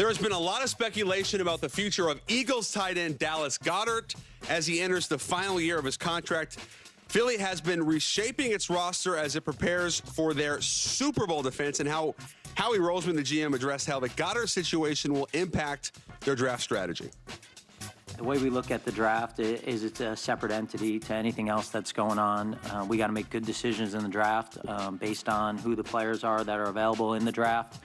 There has been a lot of speculation about the future of Eagles tight end Dallas Goedert as he enters the final year of his contract. Philly has been reshaping its roster as it prepares for their Super Bowl defense, and how Howie Roseman, the GM, addressed how the Goedert situation will impact their draft strategy. The way we look at the draft is it's a separate entity to anything else that's going on. We got to make good decisions in the draft based on who the players are that are available in the draft.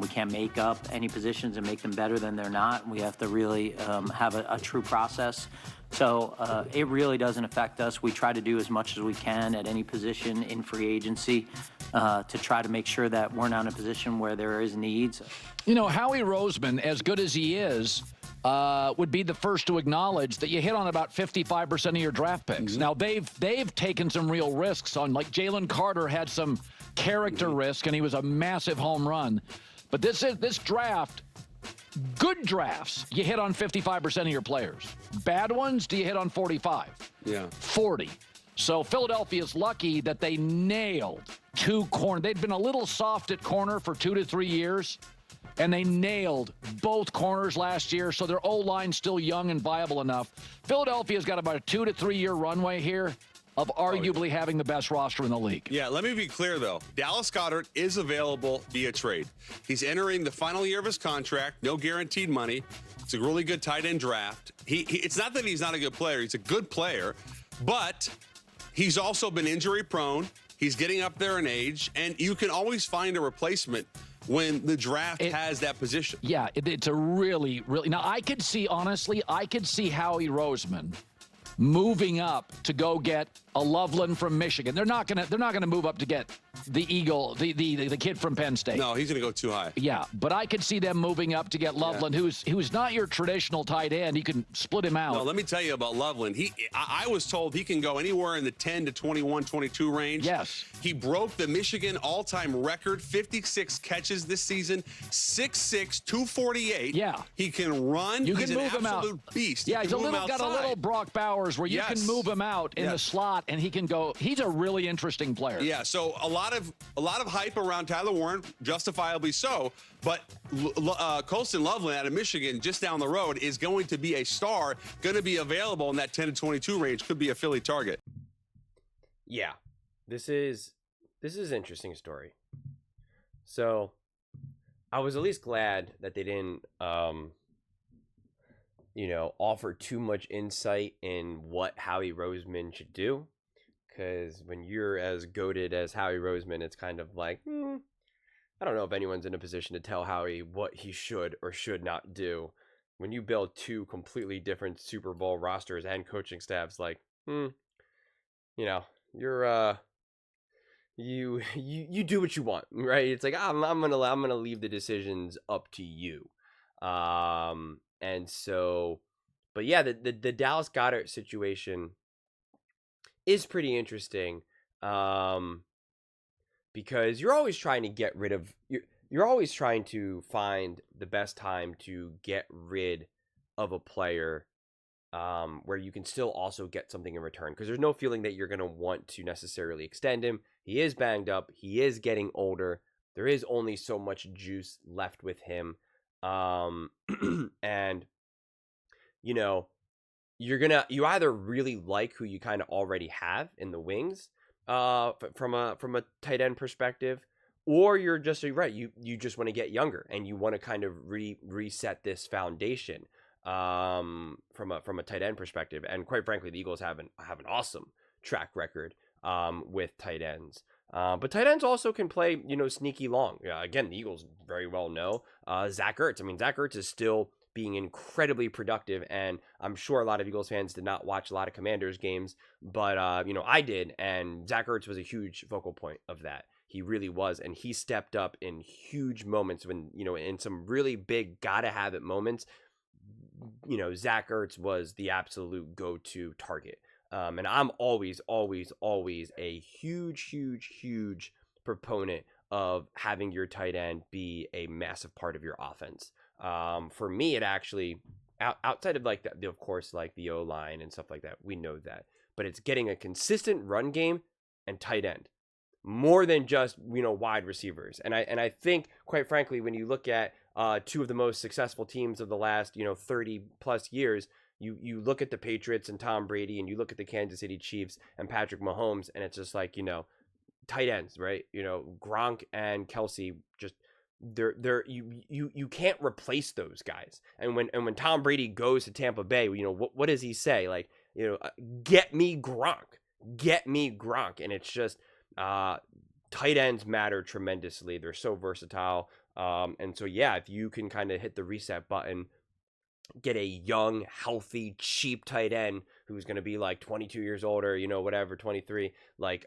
We can't make up any positions and make them better than they're not. We have to really have a true process. So it really doesn't affect us. We try to do as much as we can at any position in free agency to try to make sure that we're not in a position where there is needs. You know, Howie Roseman, as good as he is, would be the first to acknowledge that you hit on about 55% of your draft picks. Now, they've taken some real risks on, like Jalen Carter had some character risk, and he was a massive home run. But this draft, good drafts, you hit on 55% of your players. Bad ones, do you hit on 45? Yeah. 40. So Philadelphia's lucky that they nailed two corner. They'd been a little soft at corner for 2 to 3 years, and they nailed both corners last year, so their O-line's still young and viable enough. Philadelphia's got about a 2 to 3 year runway here of arguably having the best roster in the league. Yeah, let me be clear, though. Dallas Goedert is available via trade. He's entering the final year of his contract, no guaranteed money. It's a really good tight end draft. It's not that he's not a good player. He's a good player, but he's also been injury prone. He's getting up there in age, and you can always find a replacement when the draft has that position. Yeah, it's a really, now I could see, honestly, Howie Roseman moving up to go get a Loveland from Michigan. They're not gonna move up to get the Eagle, the kid from Penn State. No, he's gonna go too high. Yeah, but I could see them moving up to get Loveland, who's not your traditional tight end. You can split him out. No, let me tell you about Loveland. I was told he can go anywhere in the 10 to 21, 22 range. Yes. He broke the Michigan all-time record, 56 catches this season, 6'6", 248. Yeah. He can run. You can he's move an him out. absolute beast. Yeah, he's got a little Brock Bowers where you can move him out in the slot, and he can go. He's a really interesting player. Yeah, so a lot of hype around Tyler Warren, justifiably so. But Colston Loveland out of Michigan, just down the road, is going to be a star, going to be available in that 10 to 22 range. Could be a Philly target. Yeah, this is an interesting story. So I was at least glad that they didn't offer too much insight in what Howie Roseman should do. Because when you're as goated as Howie Roseman, it's kind of like, I don't know if anyone's in a position to tell Howie what he should or should not do. When you build two completely different Super Bowl rosters and coaching staffs, like, you're you do what you want, right? It's like I'm gonna leave the decisions up to you. And so, but yeah, the Dallas Goedert situation is pretty interesting, because you're always trying to get rid of you're always trying to find the best time to get rid of a player, where you can still also get something in return, because there's no feeling that you're going to want to necessarily extend him. He is banged up. He is getting older. There is only so much juice left with him. And you either really like who you kind of already have in the wings, from a tight end perspective, or you're just right. You just want to get younger and you want to kind of reset this foundation, from a tight end perspective. And quite frankly, the Eagles have an awesome track record, with tight ends. But tight ends also can play, sneaky long. Again, the Eagles very well know Zach Ertz. I mean, Zach Ertz is still being incredibly productive, and I'm sure a lot of Eagles fans did not watch a lot of Commanders games, but I did, and Zach Ertz was a huge focal point of that. He really was, and he stepped up in huge moments when, in some really big gotta have it moments. Zach Ertz was the absolute go-to target. And I'm always a huge proponent of having your tight end be a massive part of your offense. For me, it actually, outside of like of course, like the O-line and stuff like that, we know that, but it's getting a consistent run game and tight end more than just, wide receivers. And I think, quite frankly, when you look at two of the most successful teams of the last 30 plus years. You look at the Patriots and Tom Brady, and you look at the Kansas City Chiefs and Patrick Mahomes, and it's just like, tight ends, right? Gronk and Kelsey, just you can't replace those guys. And when Tom Brady goes to Tampa Bay, what does he say? Like, get me Gronk, and it's just tight ends matter tremendously. They're so versatile, and so yeah, if you can kind of hit the reset button, get a young, healthy, cheap tight end who's going to be like 22 years old or, whatever, 23, like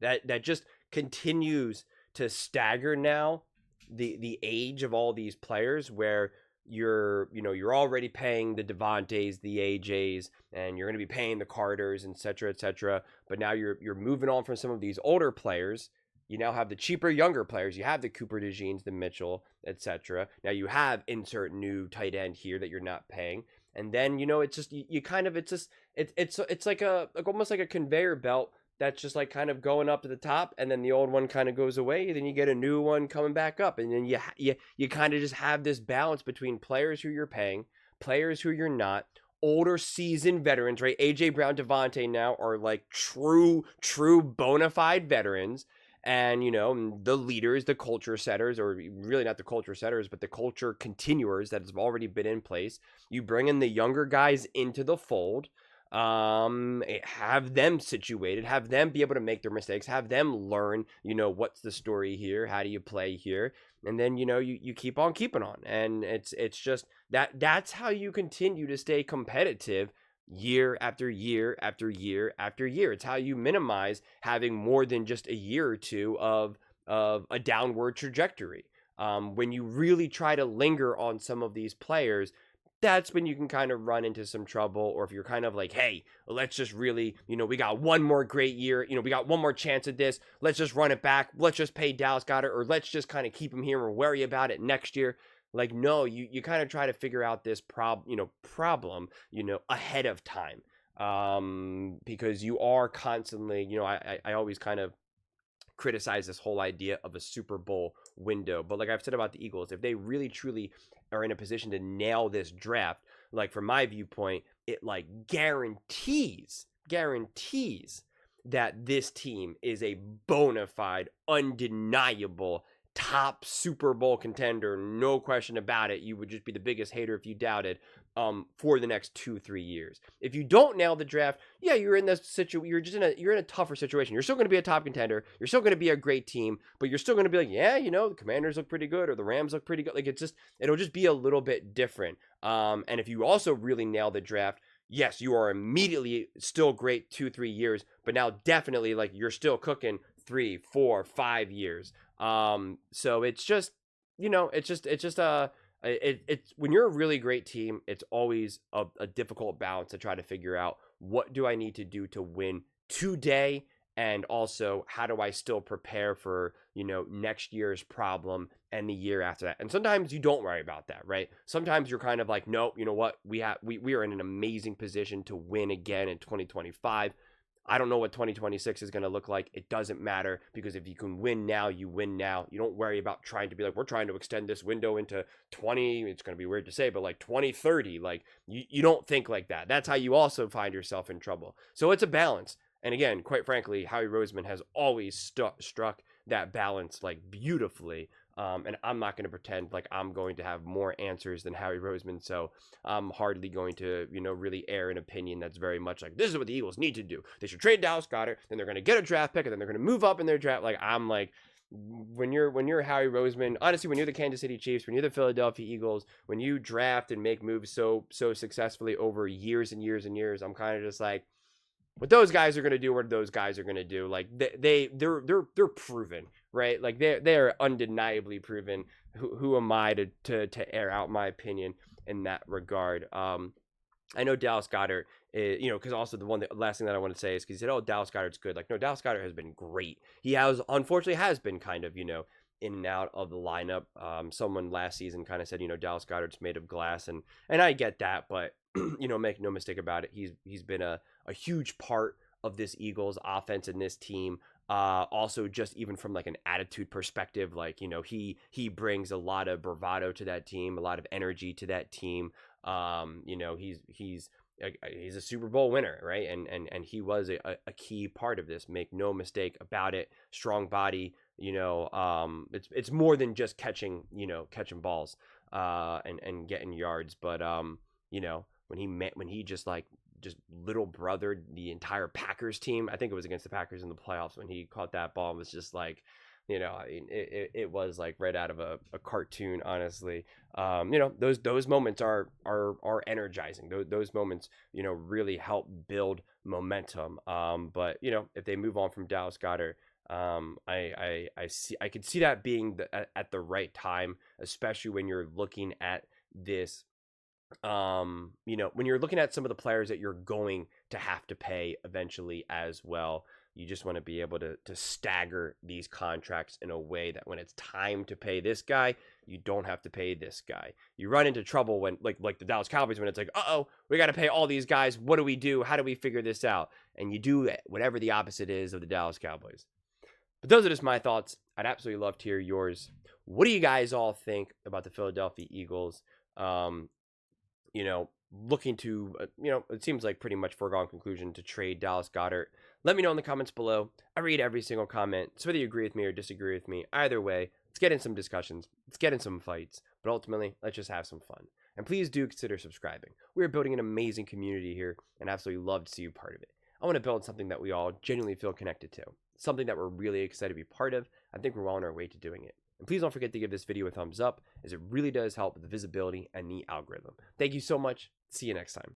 that just continues to stagger now the age of all these players, where you're already paying the Devontaes, the AJs, and you're going to be paying the Carters, et cetera, but now you're moving on from some of these older players. You now have the cheaper, younger players. You have the Cooper DeJeans, the Mitchell, etc. Now you have insert new tight end here that you're not paying, and then it's just it's like almost like a conveyor belt that's just like kind of going up to the top, and then the old one kind of goes away, then you get a new one coming back up, and then you kind of just have this balance between players who you're paying, players who you're not. Older seasoned veterans, right? AJ Brown, Devontae now are like true bona fide veterans. And, the leaders, the culture setters, or really not the culture setters, but the culture continuers that have already been in place. You bring in the younger guys into the fold, have them situated, have them be able to make their mistakes, have them learn, what's the story here? How do you play here? And then, you keep on keeping on. And it's just that's how you continue to stay competitive year after year after year after year. It's how you minimize having more than just a year or two of a downward trajectory. When you really try to linger on some of these players, that's when you can kind of run into some trouble. Or if you're kind of like, hey, let's just really, we got one more great year, we got one more chance at this, let's just run it back, let's just pay Dallas Goedert, or let's just kind of keep him here and worry about it next year. Like, no, you kind of try to figure out this problem, ahead of time, because you are constantly, I always kind of criticize this whole idea of a Super Bowl window. But like I've said about the Eagles, if they really truly are in a position to nail this draft, like from my viewpoint, it like guarantees that this team is a bona fide, undeniable top Super Bowl contender, no question about it. You would just be the biggest hater if you doubted, for the next 2-3 years. If you don't nail the draft, yeah, you're in this situation. You're in a tougher situation. You're still going to be a top contender. You're still going to be a great team, but you're still going to be like, yeah, the Commanders look pretty good, or the Rams look pretty good. Like it'll just be a little bit different. And if you also really nail the draft, yes, you are immediately still great 2-3 years, but now definitely like you're still cooking 3, 4, 5 years. So it's just, it's when you're a really great team, it's always a difficult balance to try to figure out, what do I need to do to win today? And also, how do I still prepare for, next year's problem and the year after that? And sometimes you don't worry about that, right? Sometimes you're kind of like, no, you know what? We are in an amazing position to win again in 2025. I don't know what 2026 is going to look like. It doesn't matter, because if you can win now, you win now. You don't worry about trying to be like, we're trying to extend this window into 20. It's going to be weird to say, but like 2030, like you don't think like that. That's how you also find yourself in trouble. So it's a balance. And again, quite frankly, Howie Roseman has always struck that balance like beautifully. And I'm not going to pretend like I'm going to have more answers than Howie Roseman. So I'm hardly going to, really air an opinion that's very much like, this is what the Eagles need to do. They should trade Dallas Goedert, then they're going to get a draft pick, and then they're going to move up in their draft. Like, I'm like, when you're Howie Roseman, honestly, when you're the Kansas City Chiefs, when you're the Philadelphia Eagles, when you draft and make moves so successfully over years and years and years, I'm kind of just like, what those guys are going to do, what those guys are going to do. Like they're proven, right? Like they're undeniably proven. Who am I to air out my opinion in that regard? I know Dallas Goedert, because also the last thing that I want to say is, because he said, oh, Dallas Goedert's good. Like, no, Dallas Goedert has been great. He unfortunately has been kind of, in and out of the lineup. Someone last season kind of said, Dallas Goedert's made of glass, and I get that, but make no mistake about it, he's been a huge part of this Eagles offense and this team Also, just even from like an attitude perspective, like, you know, he brings a lot of bravado to that team, a lot of energy to that team. You know, he's a Super Bowl winner, right? And he was a key part of this. Make no mistake about it. Strong body. You know, it's more than just catching balls and getting yards, but you know, when he just little brothered the entire Packers team. I think it was against the Packers in the playoffs when he caught that ball. It was just like, you know, I mean, it was like right out of a cartoon, honestly. You know, those moments are energizing. Those moments, you know, really help build momentum. But you know, if they move on from Dallas Goedert, I could see that being at the right time, especially when you're looking at this. You know, when you're looking at some of the players that you're going to have to pay eventually as well, you just want to be able to stagger these contracts in a way that when it's time to pay this guy, you don't have to pay this guy. You run into trouble when like the Dallas Cowboys, when it's like, uh-oh, we got to pay all these guys. What do we do? How do we figure this out? And you do whatever the opposite is of the Dallas Cowboys. But those are just my thoughts. I'd absolutely love to hear yours. What do you guys all think about the Philadelphia Eagles? You know, looking to, you know, it seems like pretty much foregone conclusion to trade Dallas Goedert. Let me know in the comments below. I read every single comment. So whether you agree with me or disagree with me, either way, let's get in some discussions. Let's get in some fights. But ultimately, let's just have some fun. And please do consider subscribing. We're building an amazing community here, and absolutely love to see you part of it. I want to build something that we all genuinely feel connected to. Something that we're really excited to be part of. I think we're well on our way to doing it. And please don't forget to give this video a thumbs up, as it really does help with the visibility and the algorithm. Thank you so much. See you next time.